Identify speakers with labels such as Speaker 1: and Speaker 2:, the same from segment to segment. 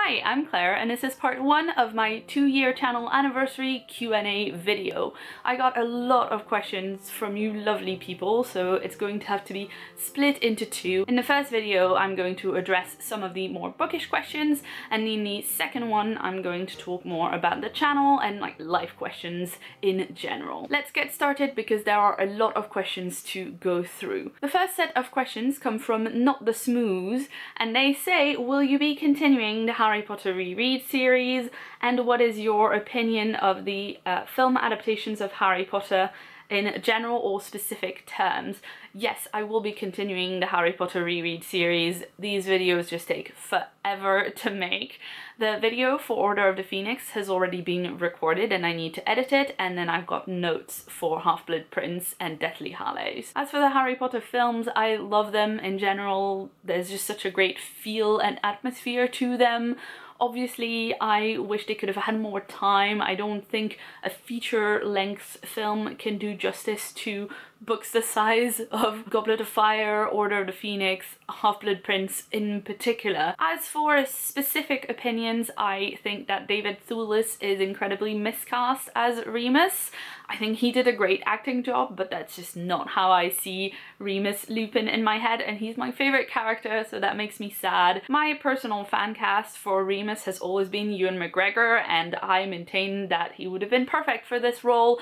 Speaker 1: Hi, I'm Claire and this is part 1 of my 2-year channel anniversary Q&A video. I got a lot of questions from you lovely people, so it's going to have to be split into 2. In the first video I'm going to address some of the more bookish questions, and in the second one I'm going to talk more about the channel and like life questions in general. Let's get started because there are a lot of questions to go through. The first set of questions come from Not the Smooth, and they say, will you be continuing the Harry Potter reread series, and what is your opinion of the film adaptations of Harry Potter in general or specific terms? Yes, I will be continuing the Harry Potter reread series. These videos just take forever to make. The video for Order of the Phoenix has already been recorded and I need to edit it, and then I've got notes for Half-Blood Prince and Deathly Hallows. As for the Harry Potter films, I love them in general. There's just such a great feel and atmosphere to them. Obviously, I wish they could have had more time. I don't think a feature-length film can do justice to books the size of Goblet of Fire, Order of the Phoenix, Half-Blood Prince in particular. As for specific opinions, I think that David Thewlis is incredibly miscast as Remus. I think he did a great acting job, but that's just not how I see Remus Lupin in my head, and he's my favorite character, so that makes me sad. My personal fan cast for Remus has always been Ewan McGregor, and I maintain that he would have been perfect for this role.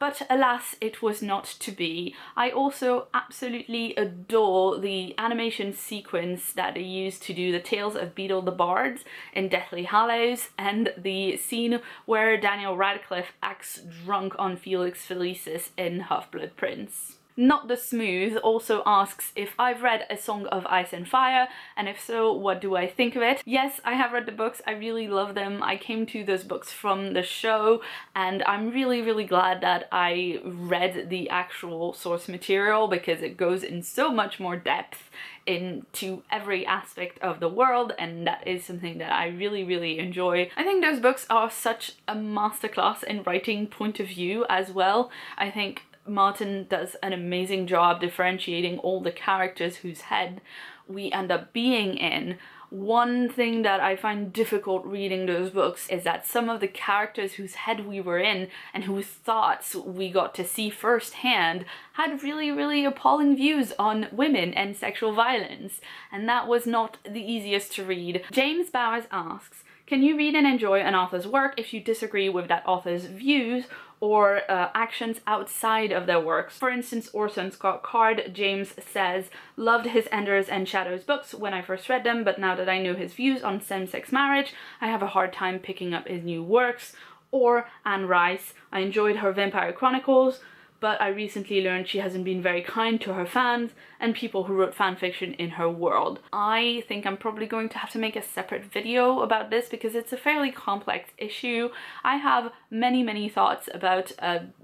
Speaker 1: But alas, it was not to be. I also absolutely adore the animation sequence that they used to do the Tales of Beedle the Bard in Deathly Hallows, and the scene where Daniel Radcliffe acts drunk on Felix Felicis in Half-Blood Prince. Not the Smooth also asks if I've read A Song of Ice and Fire, and if so, what do I think of it? Yes, I have read the books. I really love them. I came to those books from the show, and I'm really glad that I read the actual source material because it goes in so much more depth into every aspect of the world, and that is something that I really enjoy. I think those books are such a masterclass in writing point of view as well. I think Martin does an amazing job differentiating all the characters whose head we end up being in. One thing that I find difficult reading those books is that some of the characters whose head we were in and whose thoughts we got to see firsthand had really appalling views on women and sexual violence, and that was not the easiest to read. James Bowers asks, can you read and enjoy an author's work if you disagree with that author's views or actions outside of their works? For instance, Orson Scott Card, James says, loved his Enders and Shadows books when I first read them, but now that I know his views on same-sex marriage, I have a hard time picking up his new works. Or Anne Rice, I enjoyed her Vampire Chronicles, but I recently learned she hasn't been very kind to her fans and people who wrote fanfiction in her world. I think I'm probably going to have to make a separate video about this because it's a fairly complex issue. I have many thoughts about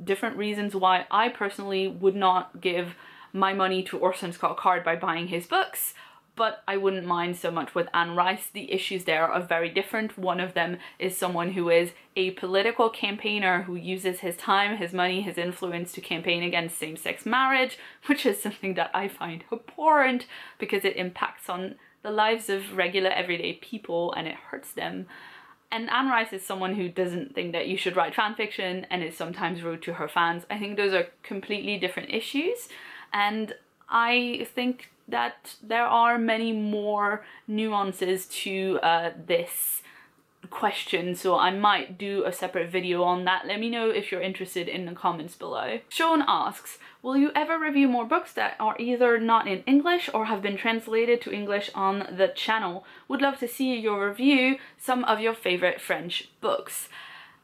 Speaker 1: different reasons why I personally would not give my money to Orson Scott Card by buying his books, but I wouldn't mind so much with Anne Rice. The issues there are very different. One of them is someone who is a political campaigner who uses his time, his money, his influence to campaign against same-sex marriage, which is something that I find abhorrent because it impacts on the lives of regular everyday people and it hurts them. And Anne Rice is someone who doesn't think that you should write fanfiction and is sometimes rude to her fans. I think those are completely different issues, and I think that there are many more nuances to this question, so I might do a separate video on that. Let me know if you're interested in the comments below. Sean asks, will you ever review more books that are either not in English or have been translated to English on the channel? Would love to see your review some of your favorite French books.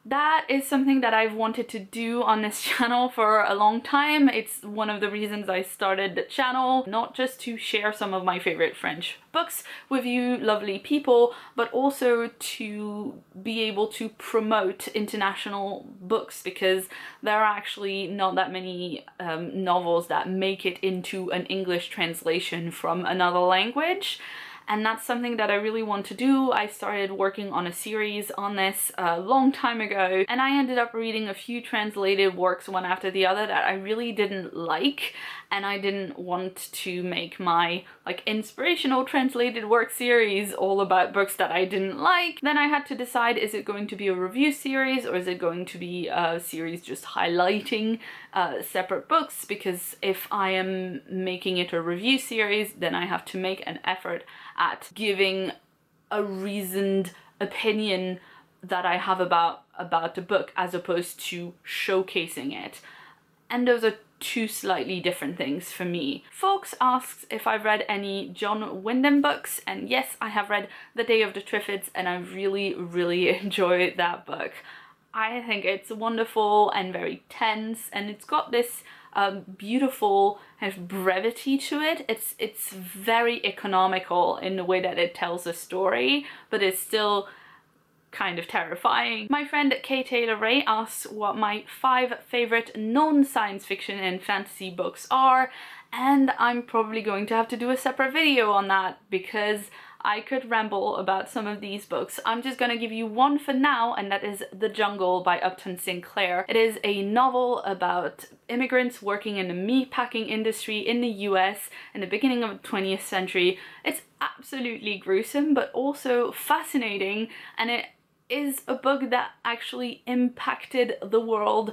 Speaker 1: That is something that I've wanted to do on this channel for a long time. It's one of the reasons I started the channel, not just to share some of my favorite French books with you lovely people, but also to be able to promote international books, because there are actually not that many novels that make it into an English translation from another language. and that's something that I really want to do. I started working on a series on this a long time ago, and I ended up reading a few translated works one after the other that I really didn't like, and I didn't want to make my like inspirational translated work series all about books that I didn't like. Then I had to decide, is it going to be a review series or is it going to be a series just highlighting separate books? Because if I am making it a review series, then I have to make an effort at giving a reasoned opinion that I have about the book as opposed to showcasing it. And those are two slightly different things for me. Fox asks if I've read any John Wyndham books, and yes, I have read The Day of the Triffids, and I really enjoy that book. I think it's wonderful and very tense, and it's got this beautiful kind of brevity to it. It's very economical in the way that it tells a story, but it's still kind of terrifying. My friend Kay Taylor Ray asks what my 5 favorite non-science fiction and fantasy books are, and I'm probably going to have to do a separate video on that because I could ramble about some of these books. I'm just gonna give you one for now, and that is The Jungle by Upton Sinclair. It is a novel about immigrants working in the meatpacking industry in the US in the beginning of the 20th century. It's absolutely gruesome, but also fascinating, and it is a book that actually impacted the world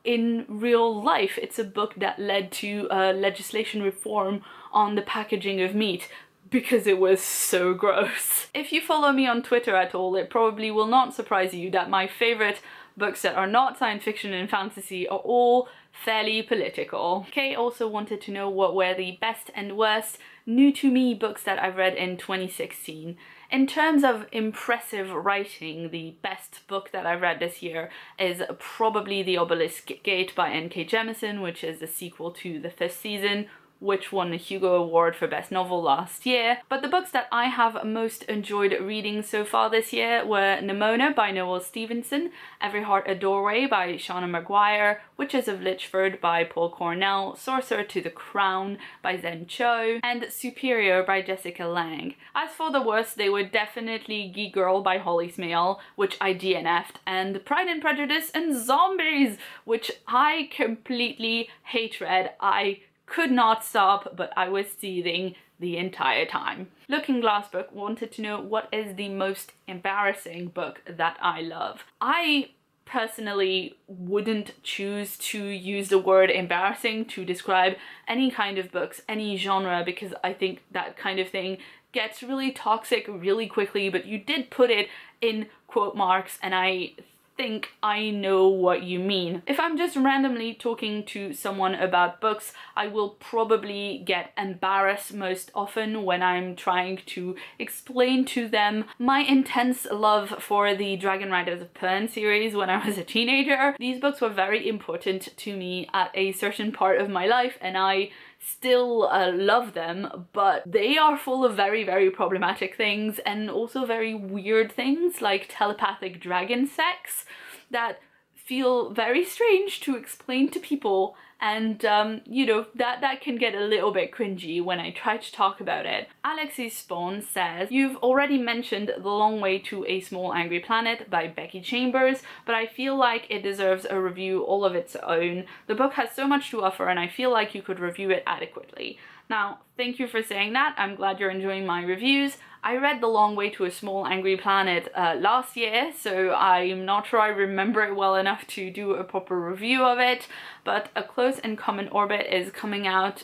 Speaker 1: in real life. It's a book that led to legislation reform on the packaging of meat because it was so gross. If you follow me on Twitter at all, it probably will not surprise you that my favorite books that are not science fiction and fantasy are all fairly political. Kay also wanted to know what were the best and worst new to me books that I've read in 2016. In terms of impressive writing, the best book that I've read this year is probably The Obelisk Gate by N.K. Jemisin, which is the sequel to the 5th season, which won the Hugo Award for Best Novel last year. But the books that I have most enjoyed reading so far this year were Nimona by Noel Stevenson, Every Heart a Doorway by Shauna Maguire, Witches of Lichford by Paul Cornell, Sorcerer to the Crown by Zen Cho, and Superior by Jessica Lange. As for the worst, they were definitely Geek Girl by Holly Smale, which I DNF'd, and Pride and Prejudice and Zombies, which I completely hate read. I could not stop, but I was seething the entire time. Looking Glass Book wanted to know what is the most embarrassing book that I love. I personally wouldn't choose to use the word embarrassing to describe any kind of books, any genre, because I think that kind of thing gets really toxic really quickly, but you did put it in quote marks, and I think I know what you mean. If I'm just randomly talking to someone about books, I will probably get embarrassed most often when I'm trying to explain to them my intense love for the Dragonriders of Pern series when I was a teenager. These books were very important to me at a certain part of my life, and I still love them, but they are full of very problematic things, and also very weird things like telepathic dragon sex that feel very strange to explain to people, and you know, that can get a little bit cringy when I try to talk about it. Alexis Spawn says, you've already mentioned The Long Way to a Small Angry Planet by Becky Chambers, but I feel like it deserves a review all of its own. The book has so much to offer, and I feel like you could review it adequately. Now, thank you for saying that. I'm glad you're enjoying my reviews. I read The Long Way to a Small Angry Planet last year, so I'm not sure I remember it well enough to do a proper review of it, but A Close and Common Orbit is coming out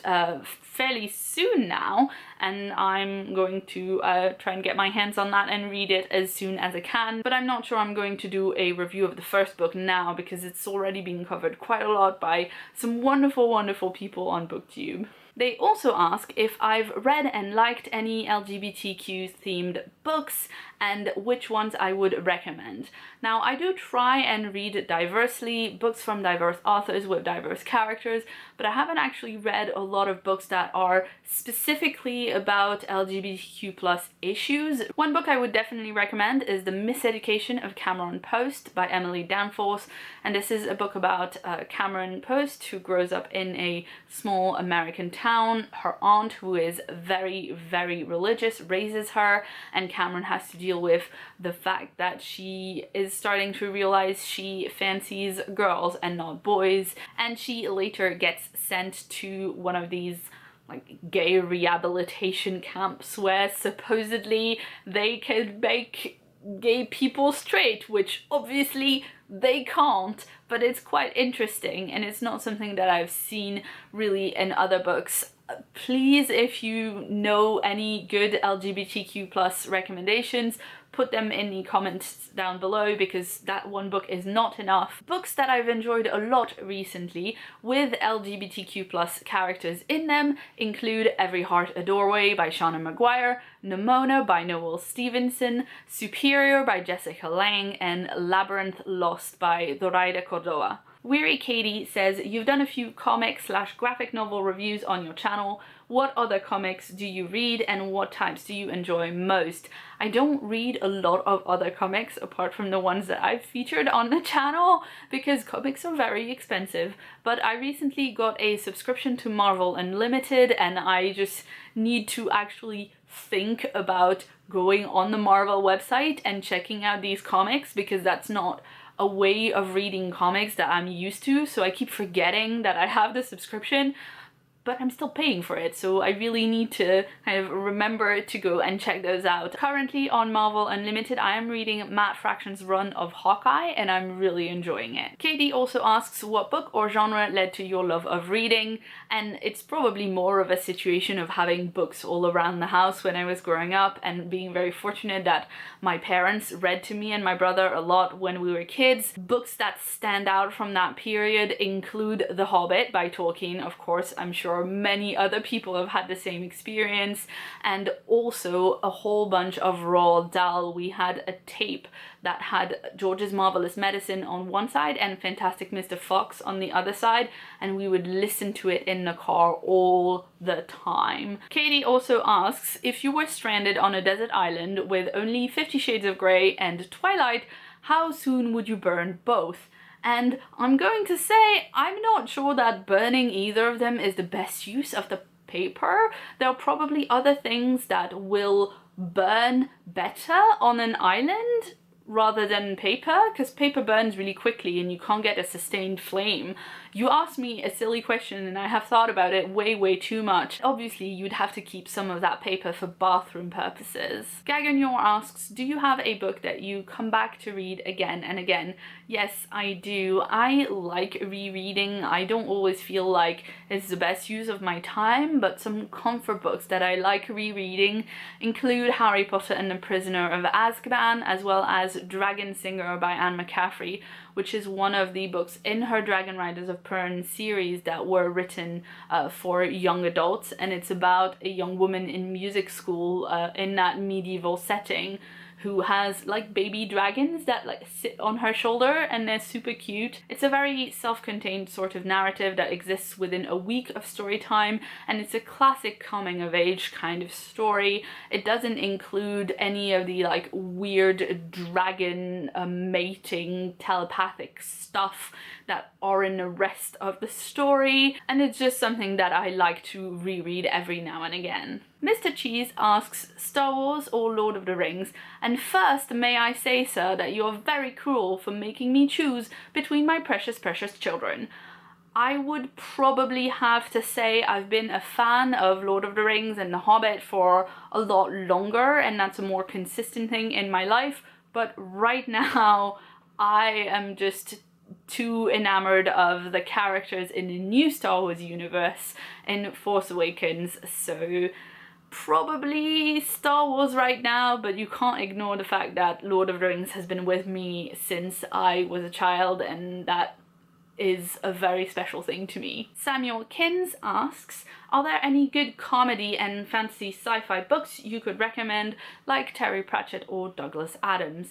Speaker 1: fairly soon now, and I'm going to try and get my hands on that and read it as soon as I can. But I'm not sure I'm going to do a review of the first book now, because it's already been covered quite a lot by some wonderful people on BookTube. They also ask if I've read and liked any LGBTQ themed books and which ones I would recommend. Now, I do try and read diversely, books from diverse authors with diverse characters, but I haven't actually read a lot of books that are specifically about LGBTQ+ issues. One book I would definitely recommend is The Miseducation of Cameron Post by Emily Danforth, and this is a book about Cameron Post, who grows up in a small American town town. Her aunt, who is very, very religious, raises her, and Cameron has to deal with the fact that she is starting to realize she fancies girls and not boys, and she later gets sent to one of these like gay rehabilitation camps where supposedly they can make gay people straight, which obviously they can't, but it's quite interesting and it's not something that I've seen really in other books. Please, if you know any good LGBTQ plus recommendations, put them in the comments down below, because that one book is not enough. Books that I've enjoyed a lot recently with LGBTQ plus characters in them include Every Heart a Doorway by Shauna Maguire, Nimona by Noel Stevenson, Superior by Jessica Lange, and Labyrinth Lost by Zoraida Cordova. Weary Katie says, you've done a few comic/graphic novel reviews on your channel. What other comics do you read and what types do you enjoy most? I don't read a lot of other comics apart from the ones that I've featured on the channel because comics are very expensive, but I recently got a subscription to Marvel Unlimited and I just need to actually think about going on the Marvel website and checking out these comics, because that's not a way of reading comics that I'm used to, so I keep forgetting that I have the subscription, but I'm still paying for it, so I really need to kind of remember to go and check those out. Currently on Marvel Unlimited, I am reading Matt Fraction's run of Hawkeye, and I'm really enjoying it. Katie also asks what book or genre led to your love of reading, and it's probably more of a situation of having books all around the house when I was growing up, and being very fortunate that my parents read to me and my brother a lot when we were kids. Books that stand out from that period include The Hobbit by Tolkien, of course. I'm sure many other people have had the same experience, and also a whole bunch of Roald Dahl. We had a tape that had George's Marvelous Medicine on one side and Fantastic Mr. Fox on the other side, and we would listen to it in the car all the time. Katie also asks, if you were stranded on a desert island with only 50 Shades of Grey and Twilight, how soon would you burn both? And I'm going to say, I'm not sure that burning either of them is the best use of the paper. There are probably other things that will burn better on an island rather than paper, because paper burns really quickly and you can't get a sustained flame. You asked me a silly question and I have thought about it way too much. Obviously you'd have to keep some of that paper for bathroom purposes. Gaganyor asks, do you have a book that you come back to read again and again? Yes, I do. I like rereading. I don't always feel like it's the best use of my time, but some comfort books that I like rereading include Harry Potter and the Prisoner of Azkaban, as well as Dragon Singer by Anne McCaffrey, which is one of the books in her Dragonriders of Pern series that were written for young adults, and it's about a young woman in music school in that medieval setting who has like baby dragons that like sit on her shoulder, and they're super cute. It's a very self-contained sort of narrative that exists within a week of story time, and it's a classic coming of age kind of story. It doesn't include any of the like weird dragon mating telepathic stuff that are in the rest of the story, and it's just something that I like to reread every now and again. Mr. Cheese asks, Star Wars or Lord of the Rings? And first, may I say, sir, that you're very cruel for making me choose between my precious children. I would probably have to say I've been a fan of Lord of the Rings and The Hobbit for a lot longer, and that's a more consistent thing in my life, but right now I am just too enamored of the characters in the new Star Wars universe in Force Awakens, so probably Star Wars right now, but you can't ignore the fact that Lord of the Rings has been with me since I was a child, and that is a very special thing to me. Samuel Kins asks, are there any good comedy and fantasy sci-fi books you could recommend, like Terry Pratchett or Douglas Adams?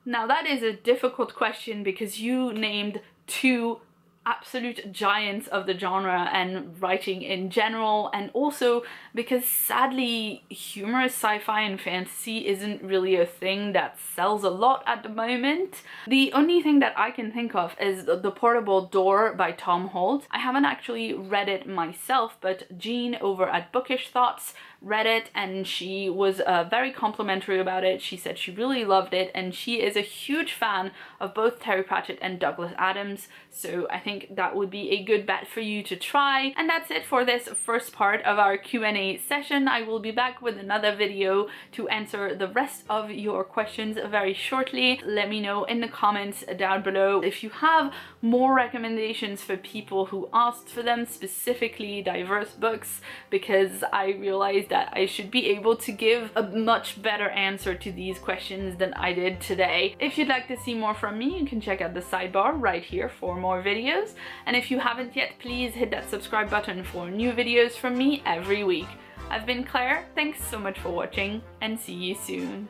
Speaker 1: Now that is a difficult question because you named two absolute giants of the genre and writing in general, and also because sadly humorous sci-fi and fantasy isn't really a thing that sells a lot at the moment. The only thing that I can think of is The Portable Door by Tom Holt. I haven't actually read it myself, but Jean over at Bookish Thoughts read it and she was very complimentary about it. She said she really loved it and she is a huge fan of both Terry Pratchett and Douglas Adams, so I think that would be a good bet for you to try. And that's it for this first part of our Q&A session. I will be back with another video to answer the rest of your questions very shortly. Let me know in the comments down below if you have more recommendations for people who asked for them, specifically diverse books, because I realized that I should be able to give a much better answer to these questions than I did today. If you'd like to see more from me, you can check out the sidebar right here for more videos. And if you haven't yet, please hit that subscribe button for new videos from me every week. I've been Claire, thanks so much for watching, and see you soon.